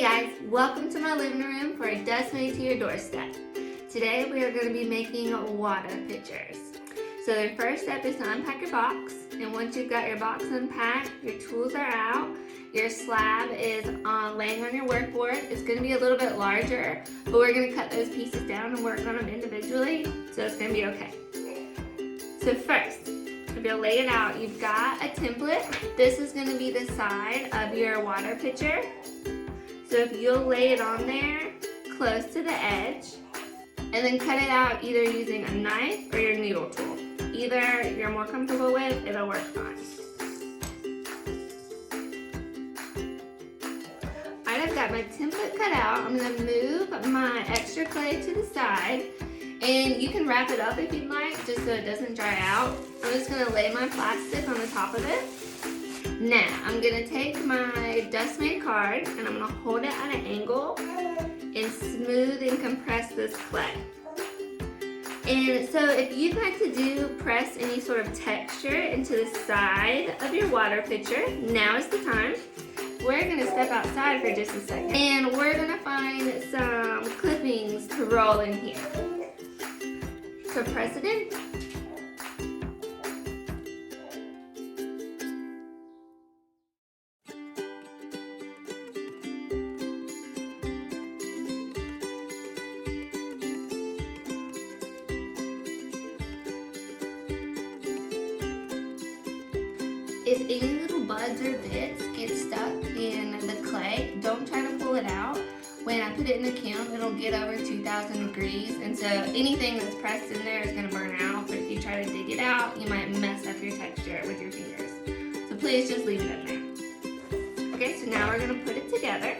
guys, welcome to my living room for a dust made to your doorstep. Today we are going to be making water pitchers. So the first step is to unpack your box, and once you've got your box unpacked, your tools are out, your slab is laying on your workboard. It's going to be a little bit larger, but we're going to cut those pieces down and work on them individually, so it's going to be okay. So first, if you'll lay it out, you've got a template. This is going to be the side of your water pitcher. So if you'll lay it on there close to the edge and then cut it out either using a knife or your needle tool. Either you're more comfortable with, it'll work fine. Alright, I've got my template cut out. I'm going to move my extra clay to the side, and you can wrap it up if you'd like, just so it doesn't dry out. I'm just going to lay my plastic on the top of it. Now, I'm going to take my dust made card and I'm going to hold it at an angle and smooth and compress this clay. And so if you'd like to press any sort of texture into the side of your water pitcher, now is the time. We're going to step outside for just a second and we're going to find some clippings to roll in here. So press it in. If any little buds or bits get stuck in the clay, don't try to pull it out. When I put it in the kiln, it'll get over 2,000 degrees, and so anything that's pressed in there is going to burn out, but if you try to dig it out, you might mess up your texture with your fingers. So please just leave it in there. Okay, so now we're going to put it together.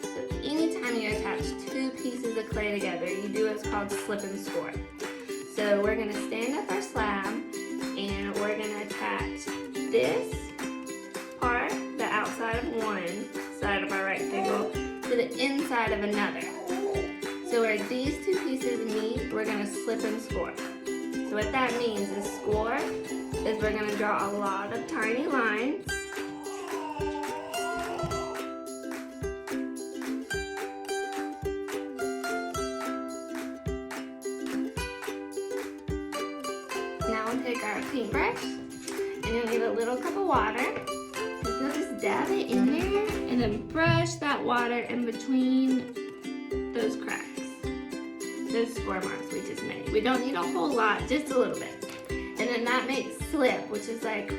So anytime you attach two pieces of clay together, you do what's called slip and score. So we're going to stand up our slab and we're going to attach this part, the outside of one side of our rectangle, to the inside of another. So where these two pieces meet, we're going to slip and score. So what that means is score is we're going to draw a lot of tiny lines. Now we'll take our paintbrush, and you'll need a little cup of water. So you'll just dab it in there, and then brush that water in between those cracks, those score marks we just made. We don't need a whole lot, just a little bit. And then that makes slip, which is like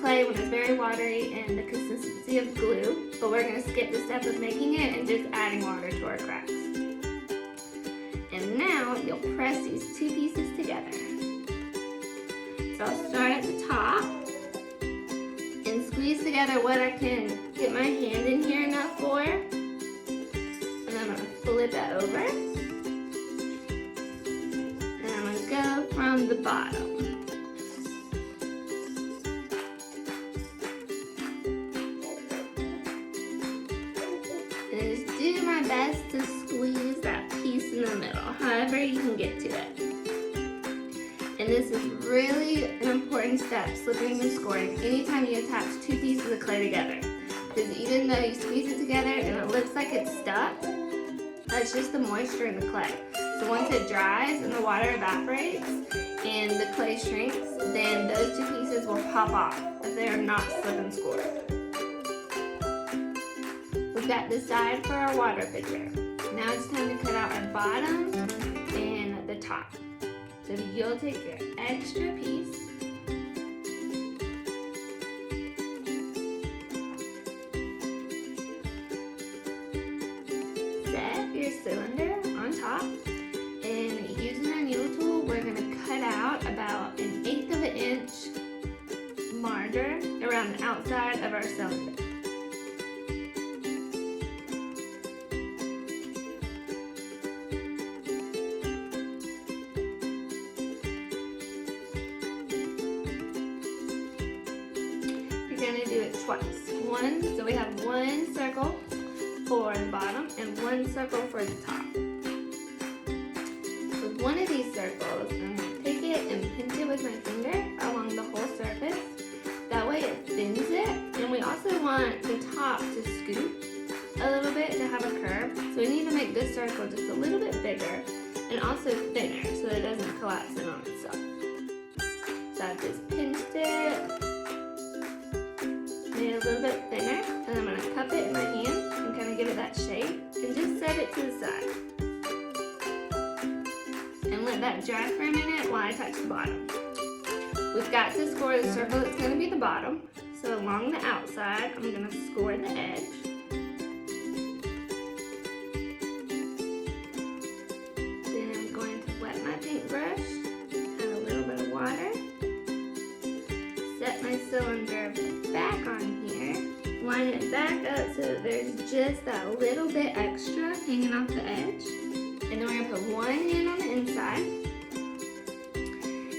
clay when it's very watery and the consistency of glue. But we're going to skip the step of making it and just adding water to our cracks. And now you'll press these two pieces together. So I'll start at the top and squeeze together what I can get my hand in here enough for. And I'm going to flip it over. And I'm going to go from the bottom. And just do my best to squeeze that piece in the middle, however you can get to it. And this is really an important step, slipping and scoring, anytime you attach two pieces of clay together. Because even though you squeeze it together and it looks like it's stuck, that's just the moisture in the clay. So once it dries and the water evaporates and the clay shrinks, then those two pieces will pop off if they are not slip and scored. We've got the side for our water pitcher. Now it's time to cut out our bottom and the top. So you'll take your extra piece set your cylinder on top, and using our needle tool, we're going to cut out about 1/8 of an inch margin around the outside of our cylinder. We're going to do it twice. So we have one circle for the bottom and one circle for the top. With one of these circles, I'm going to take it and pinch it with my finger along the whole surface. That way it thins it, and top to scoop a little bit to have a curve. So we need to make this circle just a little bit bigger and also thinner so it doesn't collapse in on itself. So I've just pinched it, made it a little bit thinner, and I'm going to cup it in my hand and kind of give it that shape and just set it to the side. And let that dry for a minute while I touch the bottom. We've got to score the circle that's going to be the bottom. So along the outside, I'm going to score the edge. Then I'm going to wet my paintbrush, add a little bit of water, set my cylinder back on here, line it back up so that there's just that little bit extra hanging off the edge. And then we're going to put one hand on the inside,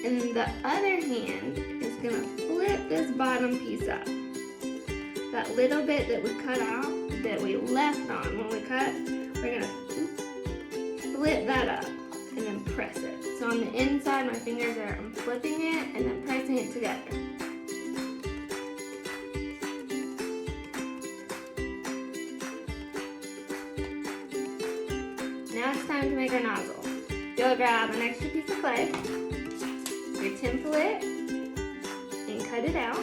and then the other hand is going to flip this bottom piece up. That little bit that we cut out, that we left on when we cut, we're going to flip that up and then press it. So on the inside, my fingers are, I'm flipping it and then pressing it together. Now it's time to make our nozzle. You'll grab an extra piece of clay, your template, and cut it out.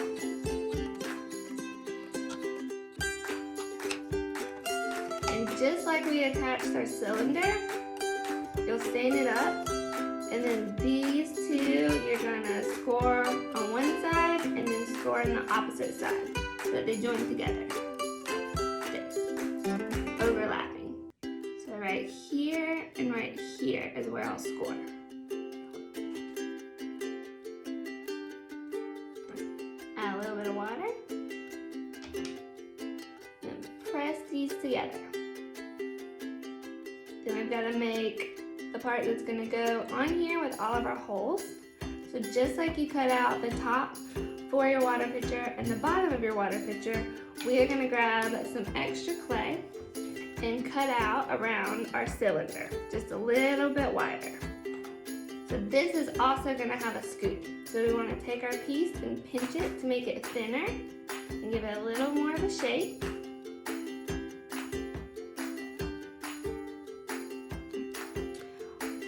And just like we attached our cylinder, you'll stain it up. And then these two, you're gonna score on one side and then score on the opposite side so that they join together. Overlapping. Right here and right here is where I'll score. Add a little bit of water and press these together. Then we've got to make the part that's going to go on here with all of our holes. So just like you cut out the top for your water pitcher and the bottom of your water pitcher, we are going to grab some extra clay and cut out around our cylinder, just a little bit wider. So this is also going to have a scoop. So we want to take our piece and pinch it to make it thinner and give it a little more of a shape.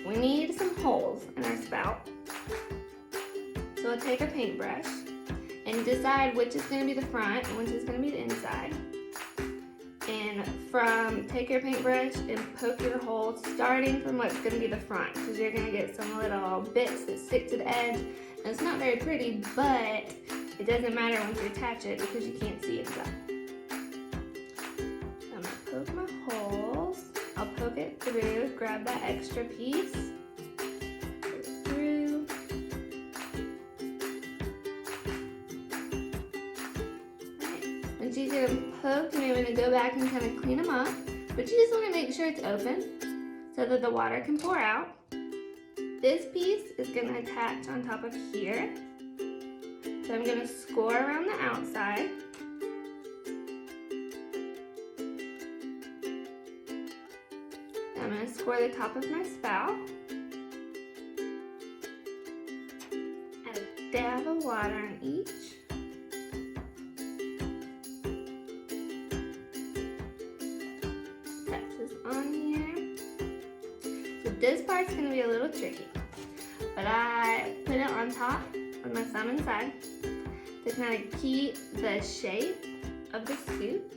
We need some holes in our spout. So we'll take our paintbrush and decide which is going to be the front and which is going to be the inside. And take your paintbrush and poke your hole starting from what's going to be the front, because you're going to get some little bits that stick to the edge. And it's not very pretty, but it doesn't matter once you attach it because you can't see inside. So I'm going to poke my holes. I'll poke it through, grab that extra piece, put it through. Once you get them poked, you're going to go back and kind of clean them up. But you just want to make sure it's open so that the water can pour out. This piece is going to attach on top of here. So I'm going to score around the outside. I'm going to score the top of my spout. Add a dab of water on each. On here. So this part's going to be a little tricky, but I put it on top with my thumb inside to kind of keep the shape of the scoop.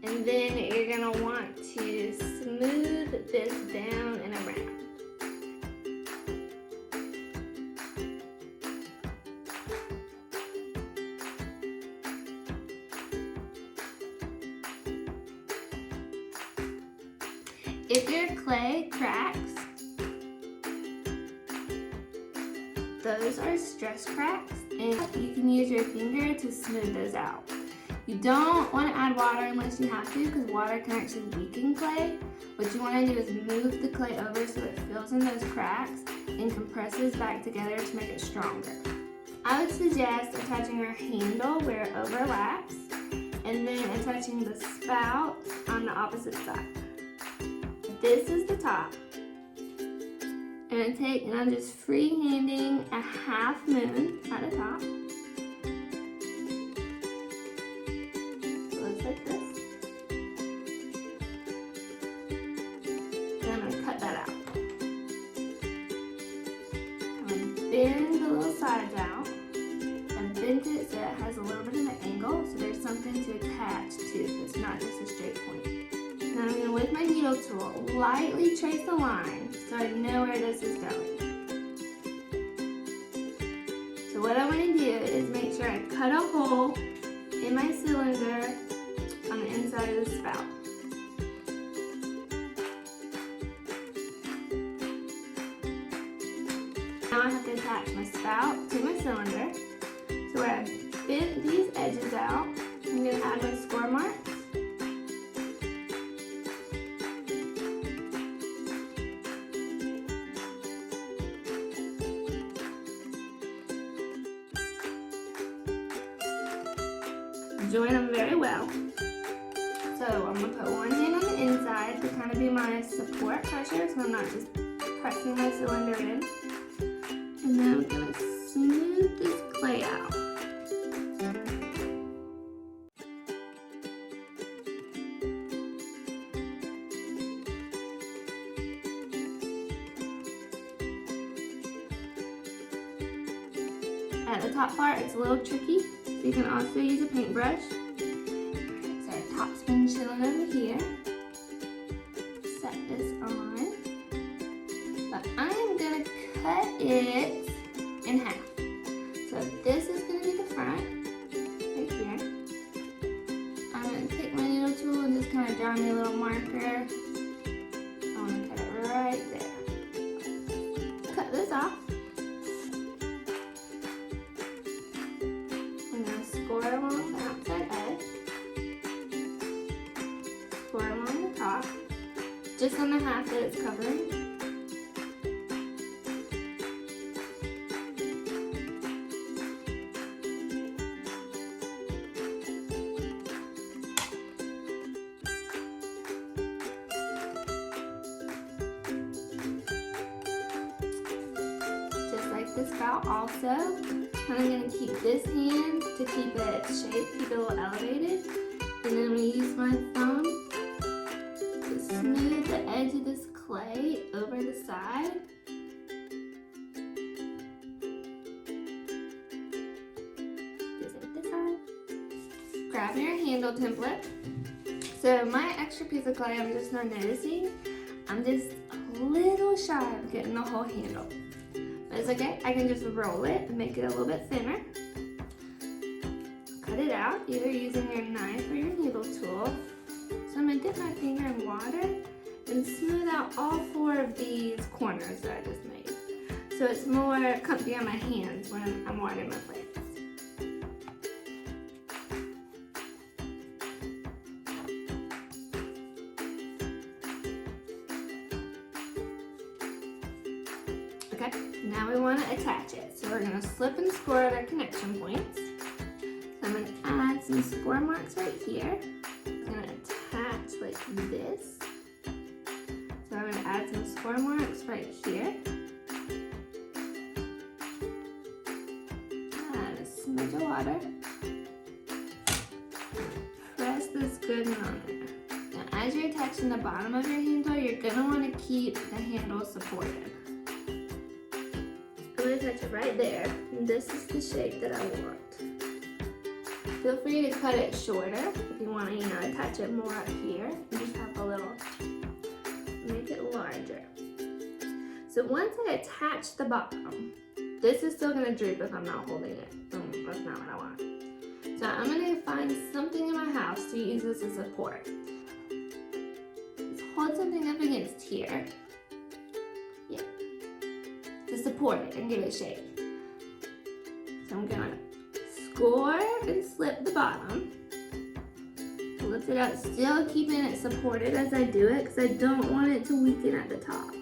And then you're going to want to smooth this down and around. If your clay cracks, those are stress cracks, and you can use your finger to smooth those out. You don't want to add water unless you have to, because water can actually weaken clay. What you want to do is move the clay over so it fills in those cracks and compresses back together to make it stronger. I would suggest attaching our handle where it overlaps, and then attaching the spout on the opposite side. This is the top. And I'm just freehanding a half moon at the top. bend the little sides out. And bend it so it has a little bit of an angle, so there's something to attach to. It's not just a straight point. Now I'm going to, with my needle tool, lightly trace a line so I know where this is going. So what I want to do is make sure I cut a hole in my cylinder on the inside of the spout. Now I have to attach my spout to my cylinder. So where I bent these edges out, I'm going to add my score marks. Join them very well. So I'm going to put one hand on the inside to kind of be my support pressure, so I'm not just pressing my cylinder in. And then I'm going to smooth this clay out. At the top part, it's a little tricky, so you can also use a paintbrush. So our top's been chilling over here. Set this on. But I'm gonna cut it in half. So this is gonna be the front, right here. I'm gonna take my needle tool and just kind of draw me a little marker. I wanna cut it right there. Cut this off. Score along the outside edge, score along the top, just on the half that it's covering. Just like the spout also. I'm going to keep this hand to keep it shaped, keep it a little elevated. And then I'm going to use my thumb to smooth the edge of this clay over the side. Just like this side. Grab your handle template. So my extra piece of clay, I'm just not noticing. I'm just a little shy of getting the whole handle. It's okay, I can just roll it and make it a little bit thinner. Cut it out, either using your knife or your needle tool. So I'm gonna dip my finger in water and smooth out all 4 of these corners that I just made. So it's more comfy on my hands when I'm watering my plants. Okay, now we want to attach it. So we're going to slip and score at our connection points. So I'm going to add some score marks right here. I'm going to attach like this. So I'm going to add some score marks right here. Add a smidge of water. Press this good and on there. Now as you're attaching the bottom of your handle, you're going to want to keep the handle supported. I'm going to touch it right there, and this is the shape that I want. Feel free to cut it shorter if you want to, attach it more up here and just have a little, make it larger. So once I attach the bottom, this is still going to droop if I'm not holding it. That's not what I want. So I'm going to find something in my house to use this as support. Just hold something up against here. To support it and give it shape. So I'm gonna score and slip the bottom. Lift it up, still keeping it supported as I do it because I don't want it to weaken at the top.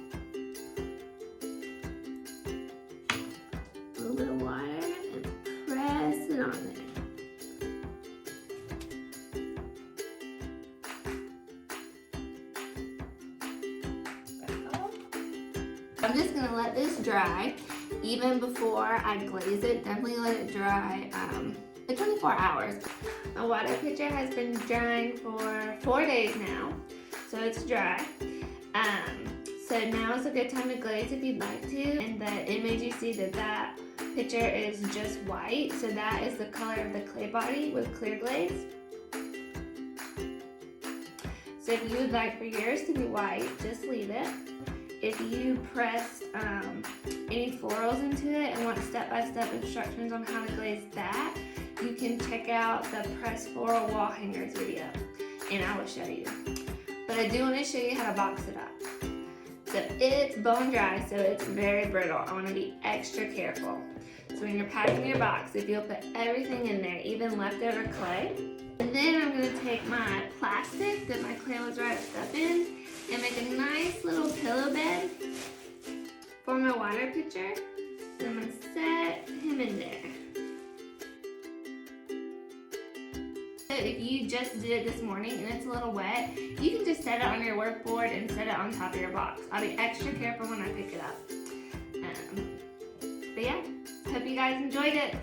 A little bit of water and press it on there. I'm just going to let this dry even before I glaze it. Definitely let it dry for 24 hours. My water pitcher has been drying for 4 days now, so it's dry. So now is a good time to glaze if you'd like to. And the image you see that picture is just white. So that is the color of the clay body with clear glaze. So if you would like for yours to be white, just leave it. If you pressed any florals into it and want step-by-step instructions on how to glaze that, you can check out the pressed floral wall hangers video, and I will show you. But I do want to show you how to box it up. So it's bone dry, so it's very brittle. I want to be extra careful. So when you're packing your box, if you'll put everything in there, even leftover clay, and then I'm going to take my plastic that my clay was wrapped up in and make a nice little pillow bed for my water pitcher. And I'm going to set him in there. So if you just did it this morning and it's a little wet, you can just set it on your workboard and set it on top of your box. I'll be extra careful when I pick it up. But yeah, hope you guys enjoyed it.